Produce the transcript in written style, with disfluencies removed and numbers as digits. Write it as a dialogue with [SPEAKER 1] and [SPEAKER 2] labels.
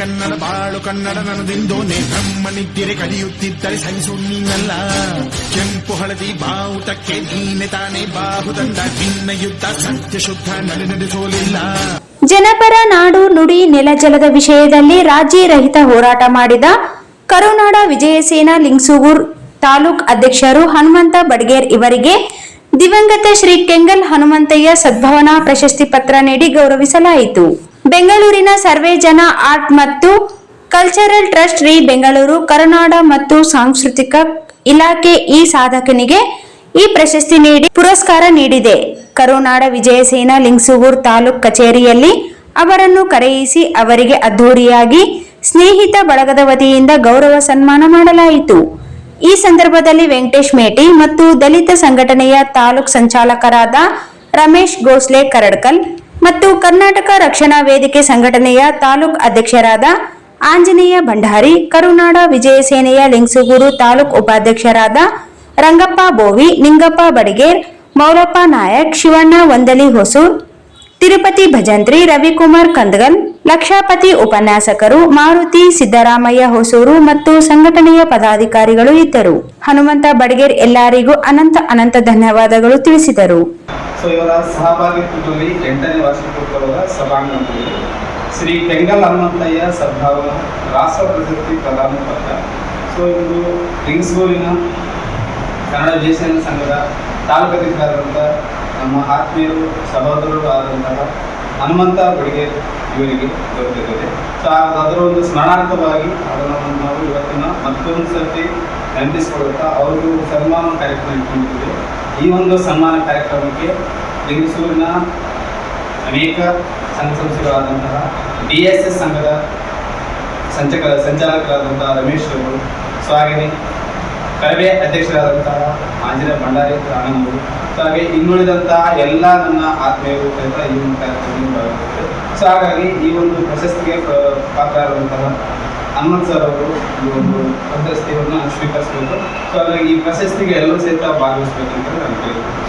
[SPEAKER 1] ಕನ್ನಡ ಬಾಳು ಕನ್ನಡ ನನ್ನದೆಂದೋನೆ ಬ್ರಹ್ಮನಿದ್ದರೆ ಕಲಿಯುತ್ತಿದ್ದರೆ ಸಹಿಸು ನೀನಲ್ಲ. ಕೆಂಪು ಹಳದಿ ಬಾವುಟಕ್ಕೆ ನೀನೆ ತಾನೇ ಬಾಹುದಂಡ, ಭಿನ್ನ ಯುದ್ಧ ಸತ್ಯ ಶುದ್ಧ ನಡೆಸೋಲಿಲ್ಲ.
[SPEAKER 2] ಜನಪರ ನಾಡು ನುಡಿ ನೆಲಜಲದ ವಿಷಯದಲ್ಲಿ ರಾಜಿ ರಹಿತ ಹೋರಾಟ ಮಾಡಿದ ಕರುನಾಡ ವಿಜಯ ಸೇನಾ ಲಿಂಗಸೂಗೂರು ತಾಲೂಕ್ ಅಧ್ಯಕ್ಷರು ಹನುಮಂತ ಬಡಗೇರ್ ಇವರಿಗೆ ದಿವಂಗತ ಶ್ರೀ ಕೆಂಗಲ್ ಹನುಮಂತಯ್ಯ ಸದ್ಭಾವನಾ ಪ್ರಶಸ್ತಿ ಪತ್ರ ನೀಡಿ ಗೌರವಿಸಲಾಯಿತು. ಬೆಂಗಳೂರಿನ ಸರ್ವೇ ಜನ ಆರ್ಟ್ ಮತ್ತು ಕಲ್ಚರಲ್ ಟ್ರಸ್ಟ್ ಶ್ರೀ ಬೆಂಗಳೂರು ಕರುನಾಡ ಮತ್ತು ಸಾಂಸ್ಕೃತಿಕ ಇಲಾಖೆ ಈ ಸಾಧಕನಿಗೆ ಈ ಪ್ರಶಸ್ತಿ ನೀಡಿ ಪುರಸ್ಕಾರ ನೀಡಿದೆ. ಕರುನಾಡ ವಿಜಯ ಸೇನಾ ಲಿಂಗಸೂಗೂರು ತಾಲೂಕ್ ಕಚೇರಿಯಲ್ಲಿ ಅವರನ್ನು ಕರೆಯಿಸಿ ಅವರಿಗೆ ಅದ್ಧೂರಿಯಾಗಿ ಸ್ನೇಹಿತ ಬಳಗದ ವತಿಯಿಂದ ಗೌರವ ಸನ್ಮಾನ ಮಾಡಲಾಯಿತು. ಈ ಸಂದರ್ಭದಲ್ಲಿ ವೆಂಕಟೇಶ್ ಮೇಟಿ ಮತ್ತು ದಲಿತ ಸಂಘಟನೆಯ ತಾಲೂಕ್ ಸಂಚಾಲಕರಾದ ರಮೇಶ್ ಗೋಸ್ಲೆ ಕರಡ್ಕಲ್ ಮತ್ತು ಕರ್ನಾಟಕ ರಕ್ಷಣಾ ವೇದಿಕೆ ಸಂಘಟನೆಯ ತಾಲೂಕ್ ಅಧ್ಯಕ್ಷರಾದ ಆಂಜನೇಯ ಭಂಡಾರಿ, ಕರುನಾಡ ವಿಜಯ ಸೇನೆಯ ಲಿಂಗಸೂಗೂರು ತಾಲೂಕ್ ಉಪಾಧ್ಯಕ್ಷರಾದ ರಂಗಪ್ಪ ಬೋವಿ, ನಿಂಗಪ್ಪ ಬಡಿಗೇರ್, ಮೌಲಪ್ಪ ನಾಯಕ್, ಶಿವಣ್ಣ ವಂದಲಿ ಹೊಸೂರ್, ತಿರುಪತಿ ಭಜಂತ್ರಿ, ರವಿಕುಮಾರ್ ಕಂದಗಲ್, ಲಕ್ಷಾಪತಿ ಉಪನ್ಯಾಸಕರು, ಮಾರುತಿ ಸಿದ್ದರಾಮಯ್ಯ ಹೊಸೂರು ಮತ್ತು ಸಂಘಟನೆಯ ಪದಾಧಿಕಾರಿಗಳು ಇದ್ದರು. ಹನುಮಂತ ಬಡಗೇರ್ ಎಲ್ಲರಿಗೂ ಅನಂತ ಧನ್ಯವಾದಗಳು ತಿಳಿಸಿದರು.
[SPEAKER 3] ಇವರ ಸಹಭಾಗಿತ್ವದಲ್ಲಿ 8ನೇ ವಾರ್ಷಿಕೋತ್ಸವದ ಸಭಾಂಗಣದಲ್ಲಿ ಶ್ರೀ ಕೆಂಗಲ್ ಹನುಮಂತಯ್ಯ ಸದ್ಭಾವನಾ ರಾಷ್ಟ್ರ ಪ್ರಶಸ್ತಿ ಪ್ರದಾನ ಪತ್ರ. ಇಂದು ಲಿಂಗಸೂರಿನ ಕನ್ನಡ ವಿಜಯ ಸೇನಾ ಸಂಘದ ತಾಲೂಕು ಅಧ್ಯಕ್ಷರಾದಂಥ ನಮ್ಮ ಆತ್ಮೀಯರು ಸಹೋದರರು ಆದಂತಹ ಹನುಮಂತ ಬಡಗೇರ್ ಇವರಿಗೆ ದೊರೆತಿದೆ. ಅದರ ಒಂದು ಸ್ಮರಣಾರ್ಥವಾಗಿ ಅದನ್ನು ನಾವು ಇವತ್ತಿನ ಮತ್ತೊಂದು ಸರ್ತಿ ನೆನಪಿಸಿಕೊಳ್ಳುತ್ತಾ ಅವ್ರಿಗೂ ಸನ್ಮಾನ ಕಾರ್ಯಕ್ರಮ ಇಟ್ಕೊಂಡಿದ್ದೇವೆ. ಈ ಒಂದು ಸನ್ಮಾನ ಕಾರ್ಯಕ್ರಮಕ್ಕೆ ಲಿಂಗಸೂರಿನ ಅನೇಕ ಸಂಘ ಸಂಸ್ಥೆಗಳಾದಂತಹ DSS ಸಂಘದ ಸಂಚಾಲಕರಾದಂತಹ ರಮೇಶ್ ಅವರು, ಹಾಗೆಯೇ ಕರವೇ ಅಧ್ಯಕ್ಷರಾದಂತಹ ಆಂಜನೇಯ ಭಂಡಾರಿ ರಾಣನವರು, ಹಾಗೆ ಇನ್ನುಳಿದಂತಹ ಎಲ್ಲ ನನ್ನ ಆತ್ಮೀಯರು ಸಹಿತ ಈ ಒಂದು ಕಾರ್ಯಕ್ರಮದಲ್ಲಿ ಭಾಗವಹಿಸಿದ್ದಾರೆ. ಹಾಗಾಗಿ ಈ ಒಂದು ಪ್ರಶಸ್ತಿಗೆ ಪಾತ್ರರಾದಂತಹ ಹನುಮಂತ್ ಸರ್ ಅವರು ಈ ಒಂದು ಪ್ರಶಸ್ತಿಯನ್ನು ಸ್ವೀಕರಿಸಬೇಕು. ಹಾಗಾಗಿ ಈ ಪ್ರಶಸ್ತಿಗೆ ಎಲ್ಲರೂ ಸಹಿತ ಭಾಗವಹಿಸಬೇಕಂತ ನಾನು ಕೇಳಿದ್ದೇನೆ.